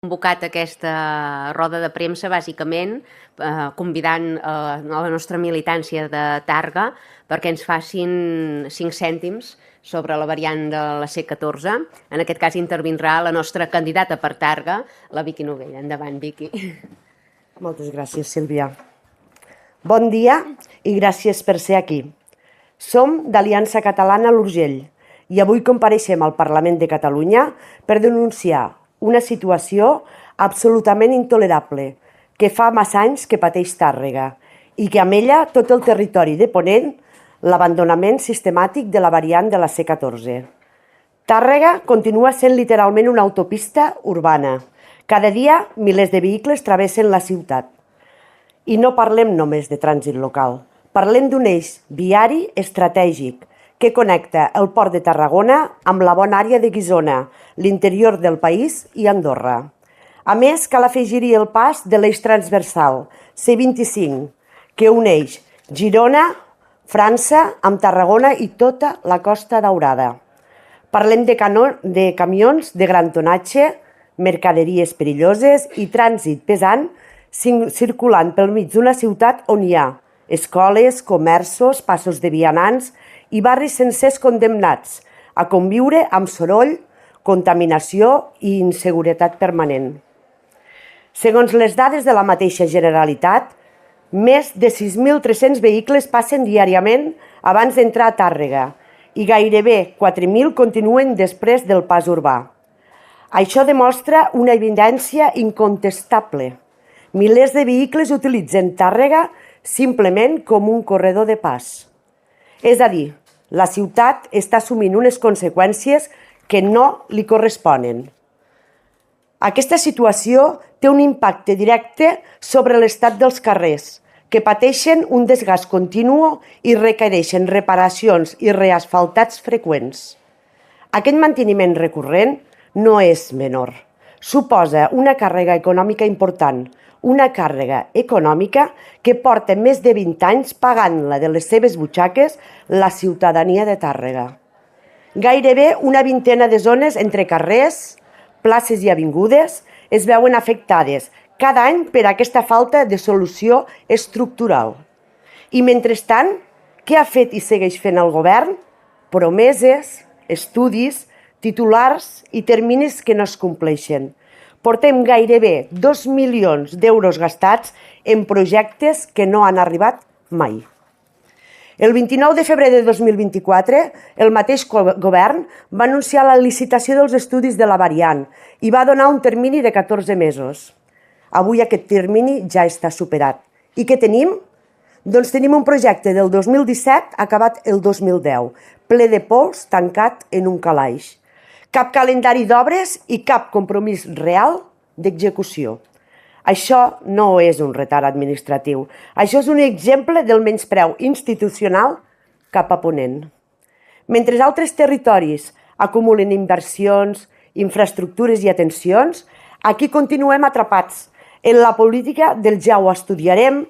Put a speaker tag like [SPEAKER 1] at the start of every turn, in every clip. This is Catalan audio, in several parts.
[SPEAKER 1] convocat aquesta roda de premsa bàsicament convidant a la nostra militància de Targa perquè ens facin 5 cèntims sobre la variant de la C14. En aquest cas intervindrà la nostra candidata per Targa, la Vicky Novella. Endavant, Vicky.
[SPEAKER 2] Moltes gràcies, Sílvia. Bon dia i gràcies per ser aquí. Som d'Aliança Catalana l'Urgell i avui compareixem al Parlament de Catalunya per denunciar una situació absolutament intolerable que fa massa anys que pateix Tàrrega i que amb ella tot el territori de Ponent l'abandonament sistemàtic de la variant de la C14. Tàrrega continua sent literalment una autopista urbana. Cada dia milers de vehicles travessen la ciutat. I no parlem només de trànsit local, parlem d'un eix viari estratègic que connecta el port de Tarragona amb la bona àrea de Guissona, l'interior del país i Andorra. A més, cal afegir-hi el pas de l'eix transversal, C25, que uneix Girona, França, amb Tarragona i tota la Costa Daurada. Parlem de camions de gran tonatge, mercaderies perilloses i trànsit pesant circulant pel mig d'una ciutat on hi ha escoles, comerços, passos de vianants i barris sencers condemnats a conviure amb soroll, contaminació i inseguretat permanent. Segons les dades de la mateixa Generalitat, més de 6.300 vehicles passen diàriament abans d'entrar a Tàrrega i gairebé 4.000 continuen després del pas urbà. Això demostra una evidència incontestable. Milers de vehicles utilitzen Tàrrega simplement com un corredor de pas. És a dir, la ciutat està assumint unes conseqüències que no li corresponen. Aquesta situació té un impacte directe sobre l'estat dels carrers, que pateixen un desgast continu i requereixen reparacions i reasfaltats freqüents. Aquest manteniment recurrent no és menor. Suposa una càrrega econòmica important, una càrrega econòmica que porta més de 20 anys pagant-la de les seves butxaques la ciutadania de Tàrrega. Gairebé una vintena de zones entre carrers, places i avingudes es veuen afectades cada any per aquesta falta de solució estructural. I mentrestant, què ha fet i segueix fent el govern? Promeses, estudis, titulars i terminis que no es compleixen. Portem gairebé 2 milions d'euros gastats en projectes que no han arribat mai. El 29 de febrer de 2024, el mateix govern va anunciar la licitació dels estudis de la variant i va donar un termini de 14 mesos. Avui aquest termini ja està superat. I què tenim? Doncs tenim un projecte del 2017 acabat el 2010, ple de pols, tancat en un calaix. Cap calendari d'obres i cap compromís real d'execució. Això no és un retard administratiu. Això és un exemple del menyspreu institucional cap a Ponent. Mentre altres territoris acumulen inversions, infraestructures i atencions, aquí continuem atrapats en la política del ja ho estudiarem,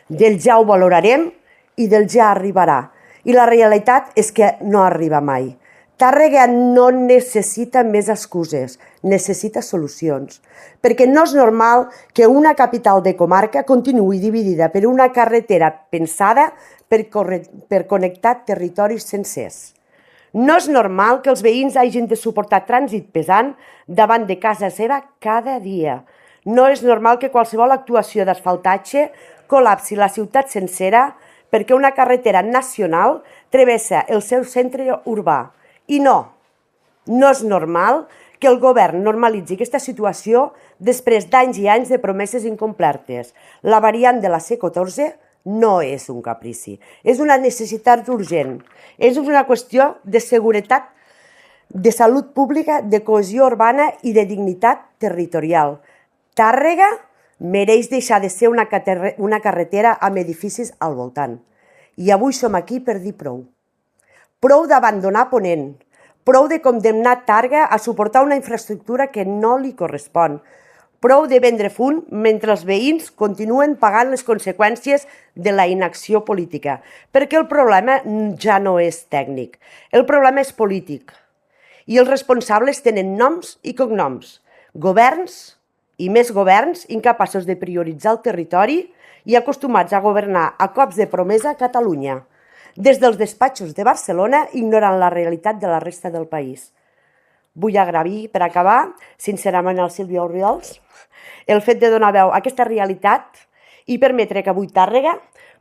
[SPEAKER 2] del ja ho valorarem i del ja arribarà. I la realitat és que no arriba mai. Tàrrega no necessita més excuses, necessita solucions. Perquè no és normal que una capital de comarca continuï dividida per una carretera pensada per connectar territoris sencers. No és normal que els veïns hagin de suportar trànsit pesant davant de casa seva cada dia. No és normal que qualsevol actuació d'asfaltatge col·lapsi la ciutat sencera perquè una carretera nacional travessa el seu centre urbà. I no és normal que el govern normalitzi aquesta situació després d'anys i anys de promeses incomplertes. La variant de la C14 no és un caprici, és una necessitat urgent, és una qüestió de seguretat, de salut pública, de cohesió urbana i de dignitat territorial. Tàrrega mereix deixar de ser una carretera amb edificis al voltant. I avui som aquí per dir prou. Prou d'abandonar Ponent, prou de condemnar Tàrrega a suportar una infraestructura que no li correspon, prou de vendre fum mentre els veïns continuen pagant les conseqüències de la inacció política, perquè el problema ja no és tècnic, el problema és polític. i els responsables tenen noms i cognoms, governs i més governs incapaços de prioritzar el territori i acostumats a governar a cops de promesa a Catalunya, des dels despatxos de Barcelona ignorant la realitat de la resta del país. Vull agrair, per acabar, sincerament al Sílvia Orriols, el fet de donar veu a aquesta realitat i permetre que avui Tàrrega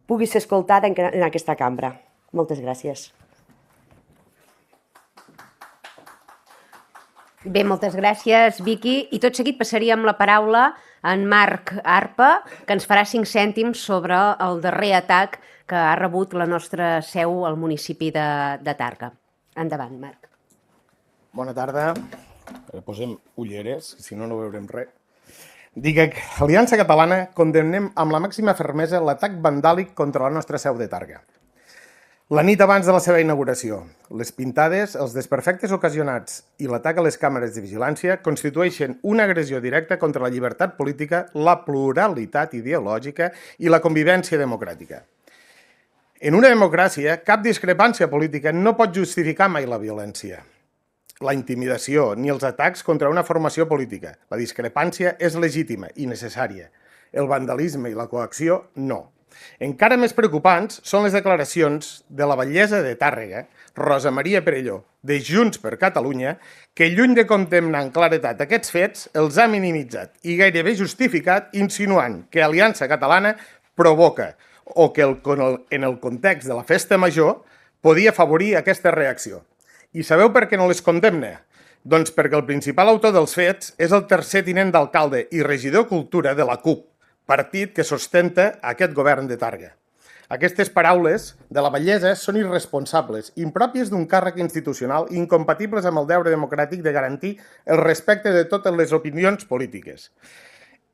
[SPEAKER 2] pugui ser escoltada en aquesta cambra. Moltes gràcies.
[SPEAKER 1] Bé, moltes gràcies, Vicky. I tot seguit passaríem la paraula a en Marc Arpa, que ens farà 5 cèntims sobre el darrer atac que ha rebut la nostra seu al municipi de Tàrrega. Endavant, Marc.
[SPEAKER 3] Bona tarda. Posem ulleres, si no, no veurem res. Dic que Aliança Catalana condemnem amb la màxima fermesa l'atac vandàlic contra la nostra seu de Tàrrega. La nit abans de la seva inauguració, les pintades, els desperfectes ocasionats i l'atac a les càmeres de vigilància constitueixen una agressió directa contra la llibertat política, la pluralitat ideològica i la convivència democràtica. En una democràcia, cap discrepància política no pot justificar mai la violència, la intimidació ni els atacs contra una formació política. La discrepància és legítima i necessària. El vandalisme i la coacció, no. Encara més preocupants són les declaracions de la batllessa de Tàrrega, Rosa Maria Perelló, de Junts per Catalunya, que lluny de condemnar en claretat aquests fets, els ha minimitzat i gairebé justificat insinuant que Aliança Catalana provoca o que en el context de la festa major podia afavorir aquesta reacció. I sabeu per què no les condemna? Doncs perquè el principal autor dels fets és el tercer tinent d'alcalde i regidor Cultura de la CUP, partit que sustenta aquest govern de Tàrrega. Aquestes paraules de la batllessa són irresponsables, impròpies d'un càrrec institucional i incompatibles amb el deure democràtic de garantir el respecte de totes les opinions polítiques.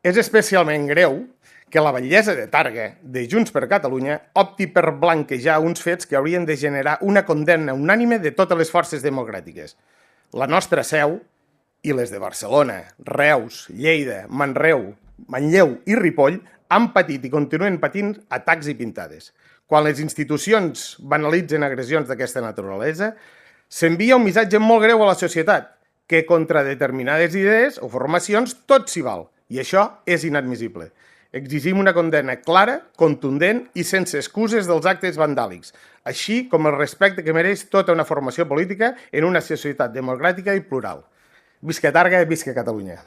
[SPEAKER 3] És especialment greu que la batllessa de Tàrrega, de Junts per Catalunya, opti per blanquejar uns fets que haurien de generar una condemna unànime de totes les forces democràtiques. La nostra seu i les de Barcelona, Reus, Lleida, Manlleu i Ripoll han patit i continuen patint atacs i pintades. Quan les institucions banalitzen agressions d'aquesta naturalesa, s'envia un missatge molt greu a la societat, que contra determinades idees o formacions tot s'hi val, i això és inadmissible. Exigim una condemna clara, contundent i sense excuses dels actes vandàlics, així com el respecte que mereix tota una formació política en una societat democràtica i plural. Visca Tàrrega i visca Catalunya.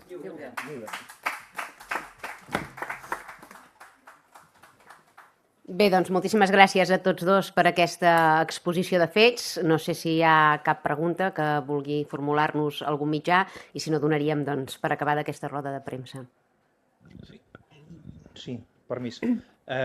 [SPEAKER 1] Bé, doncs moltíssimes gràcies a tots dos per aquesta exposició de fets. No sé si hi ha cap pregunta que vulgui formular-nos algun mitjà i si no donaríem per acabada aquesta roda de premsa.
[SPEAKER 4] Sí, permís.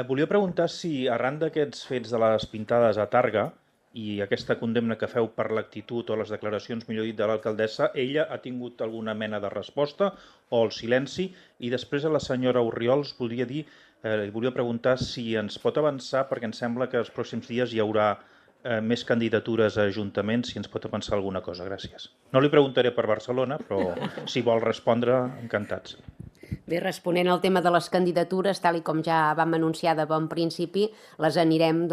[SPEAKER 4] Volia preguntar si arran d'aquests fets de les pintades a Tàrrega i aquesta condemna que feu per l'actitud o les declaracions, millor dit, de l'alcaldessa, ella ha tingut alguna mena de resposta o el silenci? I després a la senyora Orriols volia preguntar si ens pot avançar, perquè em sembla que els pròxims dies hi haurà més candidatures a ajuntaments, si ens pot avançar alguna cosa. Gràcies. No li preguntaré per Barcelona, però si vol respondre, encantats.
[SPEAKER 1] Bé, responent al tema de les candidatures, tal com ja vam anunciar de bon principi, les anirem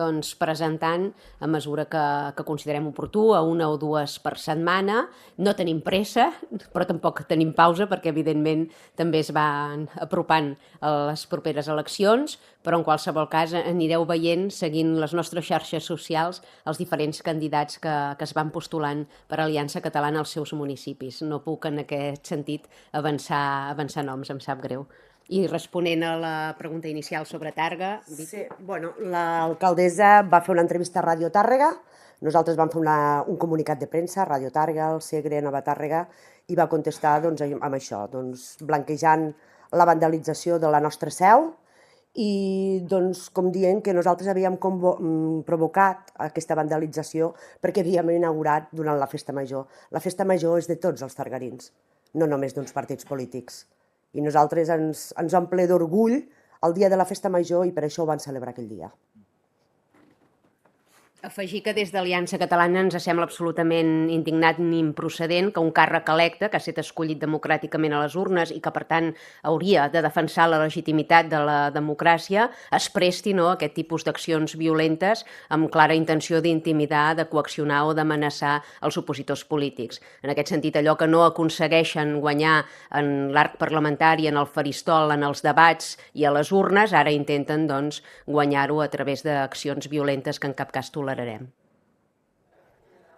[SPEAKER 1] presentant a mesura que considerem oportú, a 1 o 2 per setmana. No tenim pressa, però tampoc tenim pausa, perquè evidentment també es van apropant a les properes eleccions, però en qualsevol cas anireu veient, seguint les nostres xarxes socials, els diferents candidats que es van postulant per Aliança Catalana als seus municipis. No puc en aquest sentit avançar noms, em sap greu. I responent a la pregunta inicial sobre Tàrrega...
[SPEAKER 2] Sí, bueno, l'alcaldessa va fer una entrevista a Ràdio Tàrrega, nosaltres vam fer un comunicat de premsa, Ràdio Tàrrega, el Segre, Nova Tàrrega, i va contestar amb això, blanquejant la vandalització de la nostra seu i com dient que nosaltres havíem provocat aquesta vandalització perquè havíem inaugurat durant la festa major. La festa major és de tots els targarins, no només d'uns partits polítics. I nosaltres ens omple d'orgull el dia de la festa major i per això ho van celebrar aquell dia.
[SPEAKER 1] Afegir que des d'Aliança Catalana ens sembla absolutament indignat ni improcedent que un càrrec electe, que ha estat escollit democràticament a les urnes i que, per tant, hauria de defensar la legitimitat de la democràcia, es presti a aquest tipus d'accions violentes amb clara intenció d'intimidar, de coaccionar o d'amenaçar els opositors polítics. En aquest sentit, allò que no aconsegueixen guanyar en l'arc parlamentari, en el faristol, en els debats i a les urnes, ara intenten guanyar-ho a través d'accions violentes que en cap cas tolerarem.